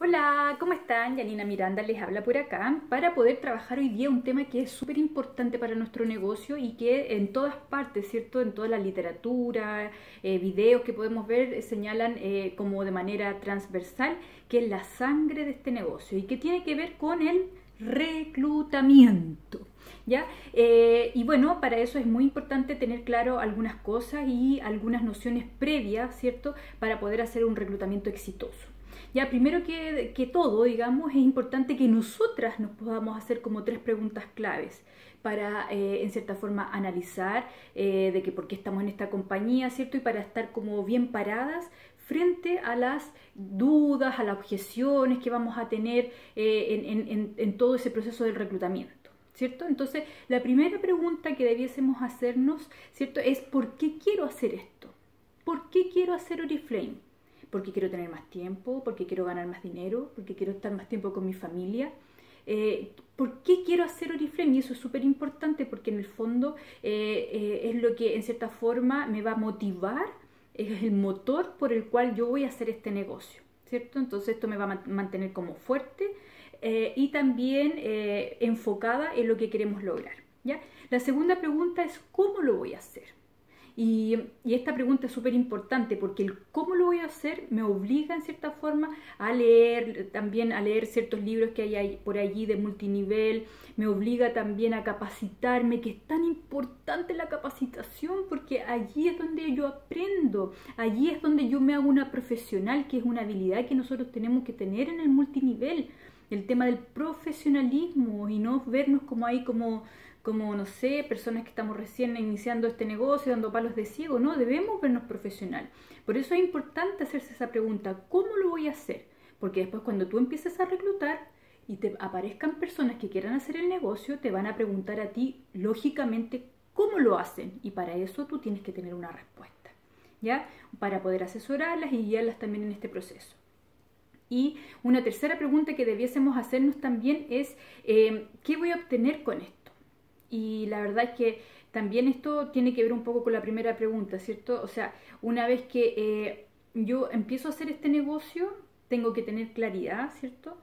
Hola, ¿cómo están? Yanina Miranda les habla por acá para poder trabajar hoy día un tema que es súper importante para nuestro negocio y que en todas partes, ¿cierto? En toda la literatura, videos que podemos ver señalan como de manera transversal que es la sangre de este negocio y que tiene que ver con el reclutamiento. ¿Ya? Y bueno, para eso es muy importante tener claro algunas cosas y algunas nociones previas, ¿cierto? Para poder hacer un reclutamiento exitoso. Ya, primero que todo, digamos, es importante que nosotras nos podamos hacer como tres preguntas claves para, en cierta forma, analizar de que por qué estamos en esta compañía, ¿cierto? Y para estar como bien paradas frente a las dudas, a las objeciones que vamos a tener en todo ese proceso del reclutamiento, ¿cierto? Entonces, la primera pregunta que debiésemos hacernos, ¿cierto? Es ¿por qué quiero hacer esto? ¿Por qué quiero hacer Oriflame? Porque quiero tener más tiempo, porque quiero ganar más dinero, porque quiero estar más tiempo con mi familia. ¿Por qué quiero hacer Oriflame? Y eso es súper importante porque en el fondo es lo que en cierta forma me va a motivar, es el motor por el cual yo voy a hacer este negocio, ¿cierto? Entonces esto me va a mantener como fuerte y también enfocada en lo que queremos lograr, ¿ya? La segunda pregunta es ¿cómo lo voy a hacer? Y esta pregunta es súper importante porque el cómo lo voy a hacer me obliga en cierta forma a leer, también a leer ciertos libros que hay por allí de multinivel, me obliga también a capacitarme, que es tan importante la capacitación porque allí es donde yo aprendo, allí es donde yo me hago una profesional, que es una habilidad que nosotros tenemos que tener en el multinivel, el tema del profesionalismo y no vernos como ahí como, no sé, personas que estamos recién iniciando este negocio, dando palos de ciego, no, debemos vernos profesional. Por eso es importante hacerse esa pregunta, ¿cómo lo voy a hacer? Porque después cuando tú empieces a reclutar y te aparezcan personas que quieran hacer el negocio, te van a preguntar a ti, lógicamente, ¿cómo lo hacen? Y para eso tú tienes que tener una respuesta, ¿ya? Para poder asesorarlas y guiarlas también en este proceso. Y una tercera pregunta que debiésemos hacernos también es, ¿qué voy a obtener con esto? Y la verdad es que también esto tiene que ver un poco con la primera pregunta, ¿cierto? O sea, una vez que yo empiezo a hacer este negocio, tengo que tener claridad, ¿cierto?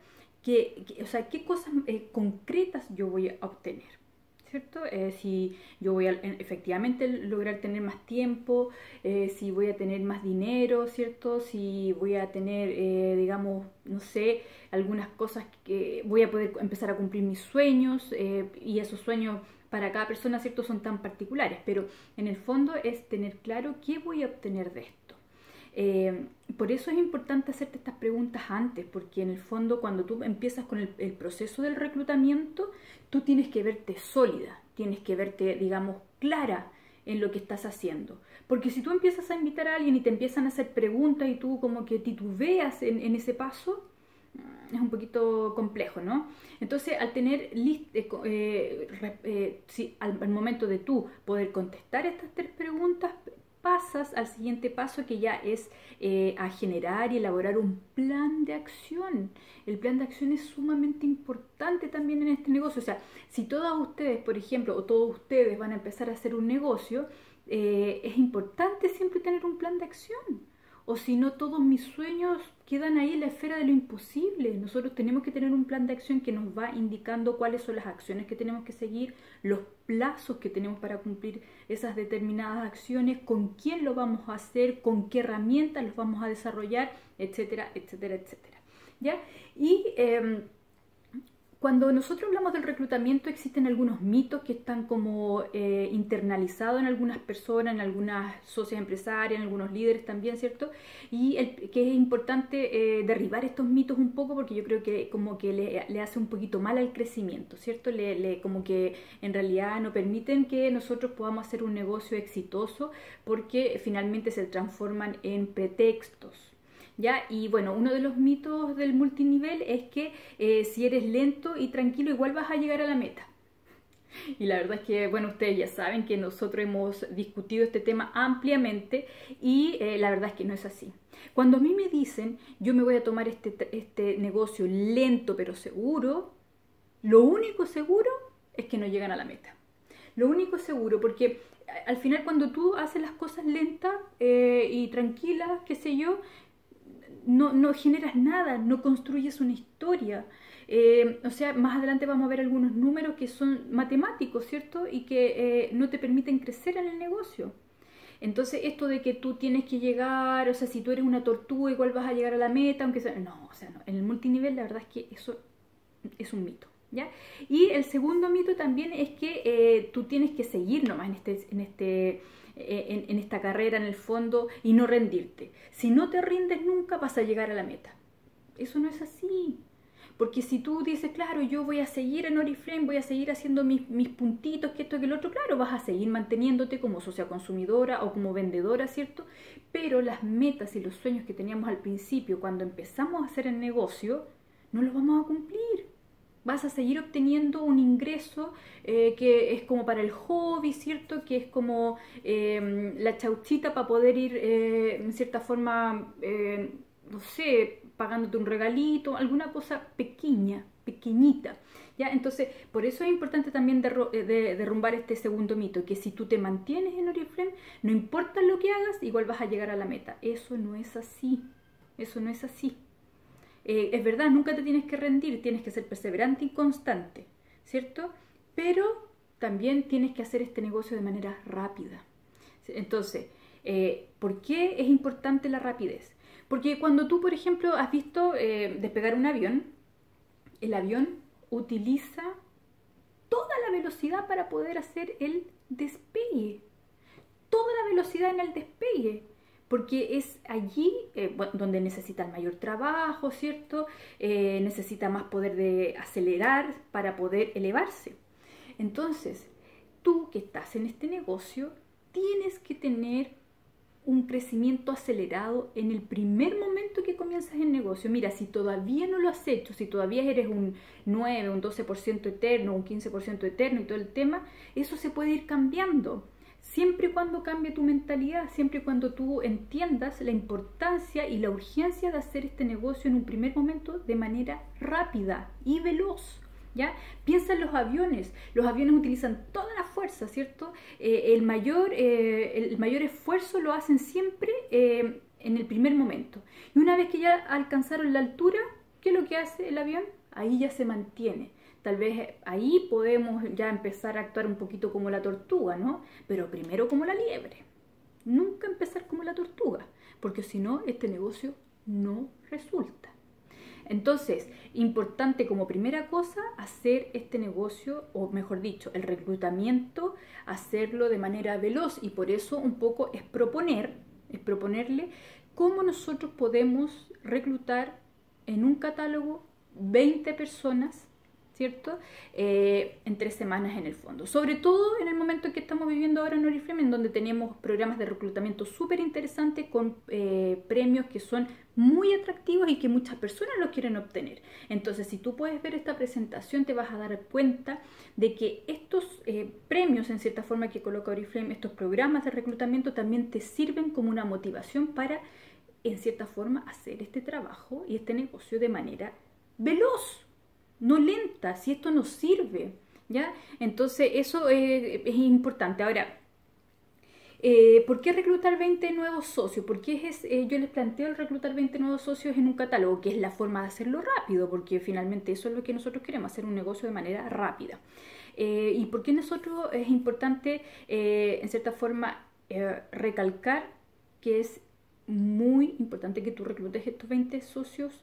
O sea, qué cosas concretas yo voy a obtener, ¿cierto? Si yo voy a efectivamente lograr tener más tiempo, si voy a tener más dinero, ¿cierto? Si voy a tener, digamos, no sé, algunas cosas que voy a poder empezar a cumplir mis sueños y esos sueños para cada persona, ¿cierto? Son tan particulares, pero en el fondo es tener claro qué voy a obtener de esto. Por eso es importante hacerte estas preguntas antes, porque en el fondo cuando tú empiezas con el proceso del reclutamiento, tú tienes que verte sólida, tienes que verte, digamos, clara en lo que estás haciendo. Porque si tú empiezas a invitar a alguien y te empiezan a hacer preguntas y tú como que titubeas en ese paso, es un poquito complejo, ¿no? Entonces, al tener al momento de tú poder contestar estas tres preguntas, pasas al siguiente paso que ya es a generar y elaborar un plan de acción. El plan de acción es sumamente importante también en este negocio. O sea, si todas ustedes, por ejemplo, o todos ustedes van a empezar a hacer un negocio, es importante siempre tener un plan de acción. O si no, todos mis sueños quedan ahí en la esfera de lo imposible. Nosotros tenemos que tener un plan de acción que nos va indicando cuáles son las acciones que tenemos que seguir, los plazos que tenemos para cumplir esas determinadas acciones, con quién lo vamos a hacer, con qué herramientas los vamos a desarrollar, etcétera, etcétera, etcétera. ¿Ya? Y cuando nosotros hablamos del reclutamiento existen algunos mitos que están como internalizados en algunas personas, en algunas socias empresarias, en algunos líderes también, ¿cierto? Y que es importante derribar estos mitos un poco porque yo creo que como que le hace un poquito mal al crecimiento, ¿cierto? Como que en realidad no permiten que nosotros podamos hacer un negocio exitoso porque finalmente se transforman en pretextos. ¿Ya? Y bueno, uno de los mitos del multinivel es que si eres lento y tranquilo igual vas a llegar a la meta. Y la verdad es que, bueno, ustedes ya saben que nosotros hemos discutido este tema ampliamente y la verdad es que no es así. Cuando a mí me dicen, yo me voy a tomar este negocio lento pero seguro, lo único seguro es que no llegan a la meta. Lo único seguro, porque al final cuando tú haces las cosas lentas y tranquilas, qué sé yo, no generas nada, no construyes una historia. O sea, más adelante vamos a ver algunos números que son matemáticos, ¿cierto? Y que no te permiten crecer en el negocio. Entonces, esto de que tú tienes que llegar, o sea, si tú eres una tortuga, igual vas a llegar a la meta, aunque sea... No, o sea, no. En el multinivel la verdad es que eso es un mito, ¿ya? Y el segundo mito también es que tú tienes que seguir nomás en esta carrera, en el fondo, y no rendirte. Si no te rindes nunca, vas a llegar a la meta. Eso no es así. Porque si tú dices, claro, yo voy a seguir en Oriflame, voy a seguir haciendo mis puntitos, que esto, que el otro, claro, vas a seguir manteniéndote como socia consumidora o como vendedora, ¿cierto? Pero las metas y los sueños que teníamos al principio, cuando empezamos a hacer el negocio, no los vamos a cumplir. Vas a seguir obteniendo un ingreso que es como para el hobby, ¿cierto? Que es como la chauchita para poder ir, en cierta forma, no sé, pagándote un regalito, alguna cosa pequeña, pequeñita, ¿ya? Entonces, por eso es importante también derrumbar este segundo mito, que si tú te mantienes en Oriflame, no importa lo que hagas, igual vas a llegar a la meta. Eso no es así, eso no es así. Es verdad, nunca te tienes que rendir, tienes que ser perseverante y constante, ¿cierto? Pero también tienes que hacer este negocio de manera rápida. Entonces, ¿por qué es importante la rapidez? Porque cuando tú, por ejemplo, has visto despegar un avión, el avión utiliza toda la velocidad para poder hacer el despegue. Toda la velocidad en el despegue. Porque es allí donde necesita el mayor trabajo, ¿cierto? Necesita más poder de acelerar para poder elevarse. Entonces, tú que estás en este negocio, tienes que tener un crecimiento acelerado en el primer momento que comienzas el negocio. Mira, si todavía no lo has hecho, si todavía eres un 9, un 12% eterno, un 15% eterno y todo el tema, eso se puede ir cambiando. Siempre y cuando cambie tu mentalidad, siempre y cuando tú entiendas la importancia y la urgencia de hacer este negocio en un primer momento de manera rápida y veloz. ¿Ya? Piensa en los aviones utilizan toda la fuerza, ¿cierto? El mayor esfuerzo lo hacen siempre en el primer momento. Y una vez que ya alcanzaron la altura, ¿qué es lo que hace el avión? Ahí ya se mantiene. Tal vez ahí podemos ya empezar a actuar un poquito como la tortuga, ¿no? Pero primero como la liebre. Nunca empezar como la tortuga, porque si no, este negocio no resulta. Entonces, importante como primera cosa, hacer este negocio, o mejor dicho, el reclutamiento, hacerlo de manera veloz. Y por eso un poco es proponerle cómo nosotros podemos reclutar en un catálogo 20 personas, ¿cierto? En 3 semanas en el fondo. Sobre todo en el momento que estamos viviendo ahora en Oriflame, en donde tenemos programas de reclutamiento súper interesantes con premios que son muy atractivos y que muchas personas los quieren obtener. Entonces, si tú puedes ver esta presentación, te vas a dar cuenta de que estos premios, en cierta forma, que coloca Oriflame, estos programas de reclutamiento, también te sirven como una motivación para, en cierta forma, hacer este trabajo y este negocio de manera veloz. No lenta, si esto nos sirve, ¿ya? Entonces, eso es importante. Ahora, ¿por qué reclutar 20 nuevos socios? Porque yo les planteo el reclutar 20 nuevos socios en un catálogo, que es la forma de hacerlo rápido, porque finalmente eso es lo que nosotros queremos, hacer un negocio de manera rápida. ¿Y por qué nosotros es importante, en cierta forma, recalcar que es muy importante que tú reclutes estos 20 socios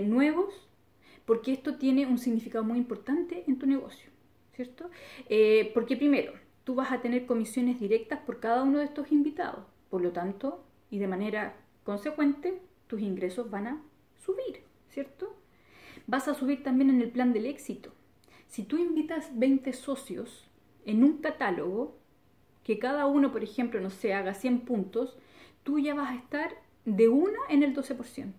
nuevos? Porque esto tiene un significado muy importante en tu negocio, ¿cierto? Porque primero, tú vas a tener comisiones directas por cada uno de estos invitados. Por lo tanto, y de manera consecuente, tus ingresos van a subir, ¿cierto? Vas a subir también en el plan del éxito. Si tú invitas 20 socios en un catálogo, que cada uno, por ejemplo, no sé, haga 100 puntos, tú ya vas a estar de una en el 12%.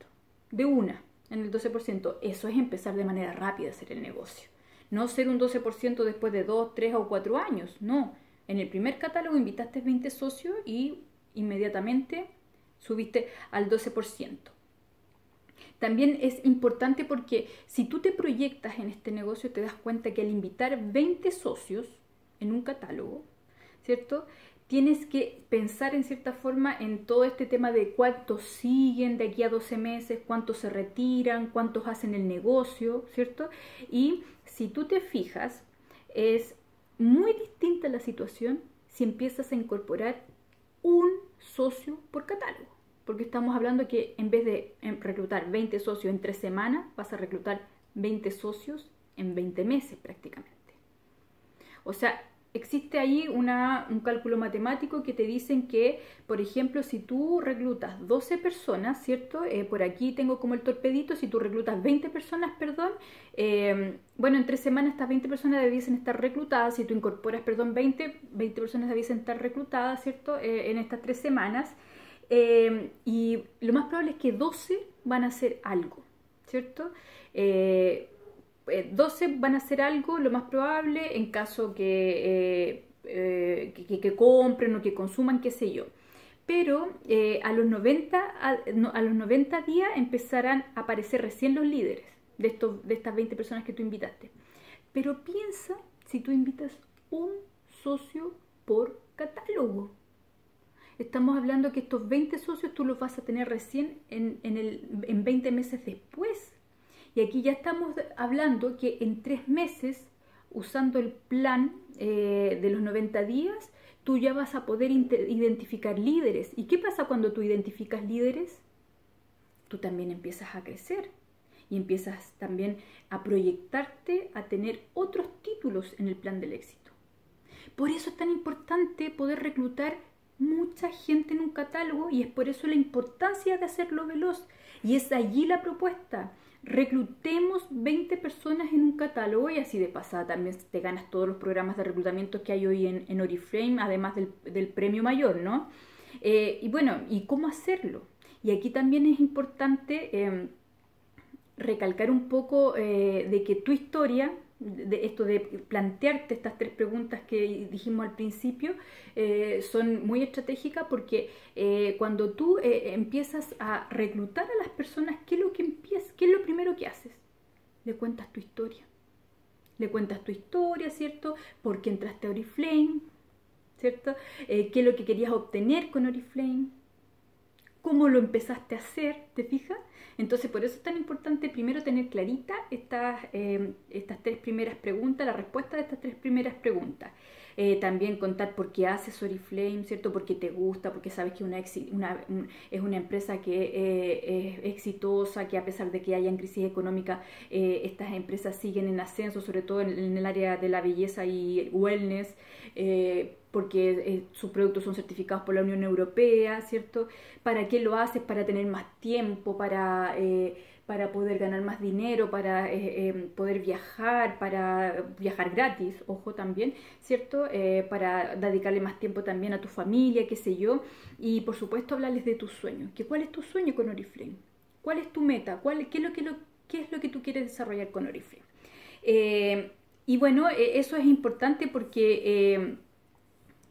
De una en el 12%. Eso es empezar de manera rápida a hacer el negocio. No ser un 12% después de 2, 3 o 4 años. No. En el primer catálogo invitaste 20 socios y inmediatamente subiste al 12%. También es importante porque si tú te proyectas en este negocio, te das cuenta que al invitar 20 socios en un catálogo, ¿cierto? tienes que pensar en cierta forma en todo este tema de cuántos siguen de aquí a 12 meses, cuántos se retiran, cuántos hacen el negocio, ¿cierto? Y si tú te fijas, es muy distinta la situación si empiezas a incorporar un socio por catálogo. Porque estamos hablando que en vez de reclutar 20 socios en 3 semanas, vas a reclutar 20 socios en 20 meses prácticamente. O sea, existe ahí un cálculo matemático que te dicen que, por ejemplo, si tú reclutas 12 personas, ¿cierto? Por aquí tengo como el torpedito, si tú reclutas 20 personas, perdón, bueno, en 3 semanas estas 20 personas debiesen estar reclutadas, si tú incorporas, perdón, 20 personas debiesen estar reclutadas, ¿cierto? En estas 3 semanas, y lo más probable es que 12 van a hacer algo, ¿cierto? 12 van a hacer algo, lo más probable, en caso que compren o que consuman, qué sé yo. Pero a los 90 días empezarán a aparecer recién los líderes de estas 20 personas que tú invitaste. Pero piensa si tú invitas un socio por catálogo. Estamos hablando que estos 20 socios tú los vas a tener recién en 20 meses después. Y aquí ya estamos hablando que en 3 meses, usando el plan de los 90 días, tú ya vas a poder identificar líderes. ¿Y qué pasa cuando tú identificas líderes? Tú también empiezas a crecer y empiezas también a proyectarte a tener otros títulos en el plan del éxito. Por eso es tan importante poder reclutar mucha gente en un catálogo y es por eso la importancia de hacerlo veloz. Y es allí la propuesta. Reclutemos 20 personas en un catálogo y así de pasada también te ganas todos los programas de reclutamiento que hay hoy en Oriflame, además del premio mayor, ¿no? Y bueno, ¿y cómo hacerlo? Y aquí también es importante recalcar un poco de que tu historia, de esto de plantearte estas 3 preguntas que dijimos al principio, son muy estratégicas porque cuando tú empiezas a reclutar a las personas, ¿qué es lo primero que haces? Le cuentas tu historia. Le cuentas tu historia, ¿cierto? ¿Por qué entraste a Oriflame? ¿Cierto? ¿Qué es lo que querías obtener con Oriflame? ¿Cómo lo empezaste a hacer? ¿Te fijas? Entonces, por eso es tan importante primero tener clarita estas 3 primeras preguntas, la respuesta de estas 3 primeras preguntas. También contar por qué haces Oriflame, ¿cierto? Porque te gusta, porque sabes que es una empresa que es exitosa, que a pesar de que hayan crisis económica, estas empresas siguen en ascenso, sobre todo en el área de la belleza y wellness, porque sus productos son certificados por la Unión Europea, ¿cierto? ¿Para qué lo haces? Para tener más tiempo, para poder ganar más dinero, para poder viajar, para viajar gratis, ojo también, ¿cierto? Para dedicarle más tiempo también a tu familia, qué sé yo. Y por supuesto hablarles de tus sueños. ¿Cuál es tu sueño con Oriflame? ¿Cuál es tu meta? ¿Qué es lo que tú quieres desarrollar con Oriflame? Y bueno, eso es importante porque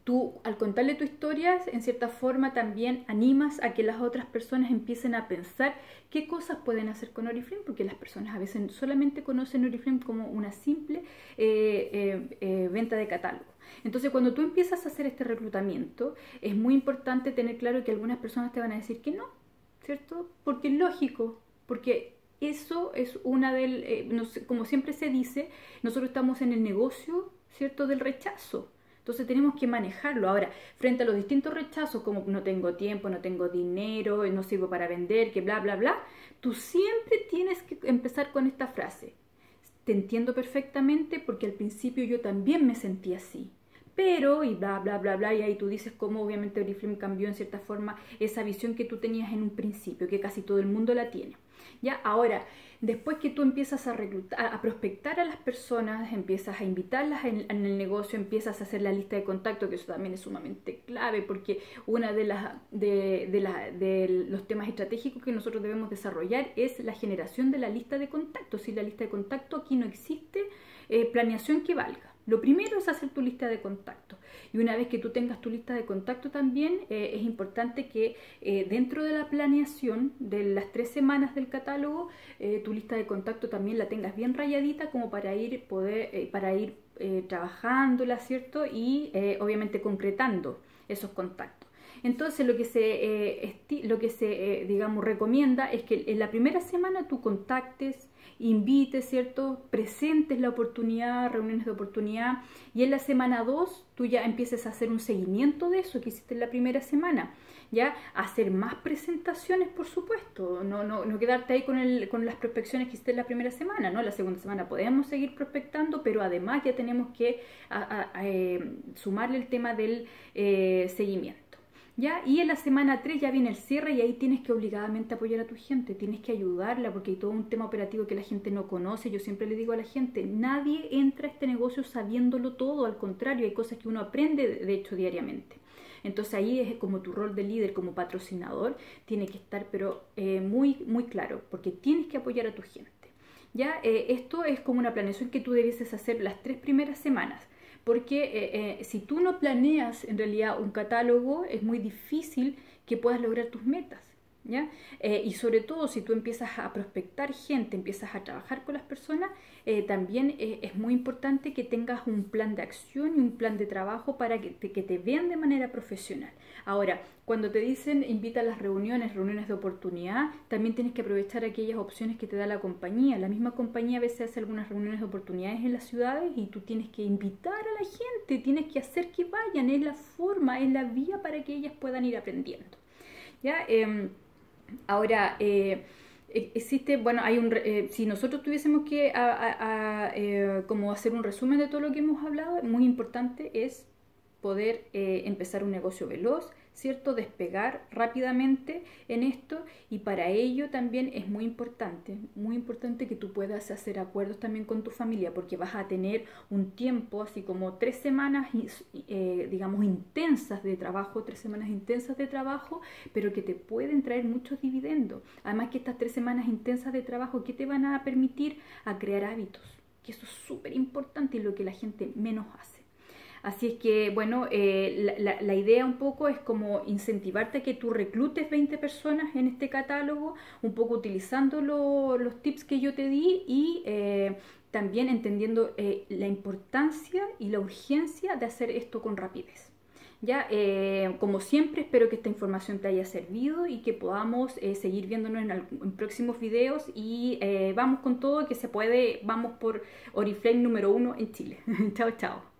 tú, al contarle tu historia, en cierta forma también animas a que las otras personas empiecen a pensar qué cosas pueden hacer con Oriflame, porque las personas a veces solamente conocen Oriflame como una simple venta de catálogo. Entonces, cuando tú empiezas a hacer este reclutamiento, es muy importante tener claro que algunas personas te van a decir que no, ¿cierto? Porque es lógico, porque eso es como siempre se dice, nosotros estamos en el negocio, ¿cierto?, del rechazo. Entonces tenemos que manejarlo. Ahora, frente a los distintos rechazos, como no tengo tiempo, no tengo dinero, no sirvo para vender, que bla, bla, bla, tú siempre tienes que empezar con esta frase. Te entiendo perfectamente porque al principio yo también me sentí así. Pero, y bla, bla, bla, bla, y ahí tú dices cómo obviamente Oriflame cambió en cierta forma esa visión que tú tenías en un principio, que casi todo el mundo la tiene. ¿Ya? Ahora, después que tú empiezas a reclutar, a prospectar a las personas, empiezas a invitarlas en el negocio, empiezas a hacer la lista de contacto, que eso también es sumamente clave, porque uno de los temas estratégicos que nosotros debemos desarrollar es la generación de la lista de contactos. Si la lista de contacto aquí no existe, planeación que valga. Lo primero es hacer tu lista de contactos. Y una vez que tú tengas tu lista de contactos también, es importante que dentro de la planeación de las 3 semanas del catálogo, tu lista de contactos también la tengas bien rayadita como para ir trabajándola, ¿cierto? Y obviamente concretando esos contactos. Entonces lo que se digamos, recomienda es que en la primera semana tú contactes, invites, ¿cierto? Presentes la oportunidad, reuniones de oportunidad, y en la semana 2 tú ya empieces a hacer un seguimiento de eso que hiciste en la primera semana, ya hacer más presentaciones, por supuesto, no quedarte ahí con las prospecciones que hiciste en la primera semana, ¿no? La segunda semana podemos seguir prospectando, pero además ya tenemos que sumarle el tema del seguimiento. ¿Ya? Y en la semana 3 ya viene el cierre y ahí tienes que obligadamente apoyar a tu gente, tienes que ayudarla porque hay todo un tema operativo que la gente no conoce. Yo siempre le digo a la gente, nadie entra a este negocio sabiéndolo todo, al contrario, hay cosas que uno aprende de hecho diariamente. Entonces ahí es como tu rol de líder, como patrocinador, tiene que estar pero muy, muy claro, porque tienes que apoyar a tu gente. ¿Ya? Esto es como una planeación que tú debes hacer las 3 primeras semanas. Porque si tú no planeas en realidad un catálogo, es muy difícil que puedas lograr tus metas, ¿ya? Y sobre todo si tú empiezas a prospectar gente, empiezas a trabajar con las personas, también es muy importante que tengas un plan de acción y un plan de trabajo para que te vean de manera profesional. Ahora, cuando te dicen invita a las reuniones de oportunidad, también tienes que aprovechar aquellas opciones que te da la compañía. La misma compañía a veces hace algunas reuniones de oportunidades en las ciudades y tú tienes que invitar a la gente, tienes que hacer que vayan, es la forma, es la vía para que ellas puedan ir aprendiendo. ¿Ya? Ahora, existe, bueno, si nosotros tuviésemos que como hacer un resumen de todo lo que hemos hablado, muy importante es poder empezar un negocio veloz, ¿cierto? Despegar rápidamente en esto, y para ello también es muy importante que tú puedas hacer acuerdos también con tu familia, porque vas a tener un tiempo, así como 3 semanas, digamos, intensas de trabajo, pero que te pueden traer muchos dividendos. Además que estas 3 semanas intensas de trabajo, ¿qué te van a permitir? A crear hábitos, que eso es súper importante y lo que la gente menos hace. Así es que, bueno, la idea un poco es como incentivarte a que tú reclutes 20 personas en este catálogo, un poco utilizando los tips que yo te di y también entendiendo la importancia y la urgencia de hacer esto con rapidez. Ya, como siempre, espero que esta información te haya servido y que podamos seguir viéndonos en próximos videos y vamos con todo, que se puede, vamos por Oriflame número 1 en Chile. Chao, chao.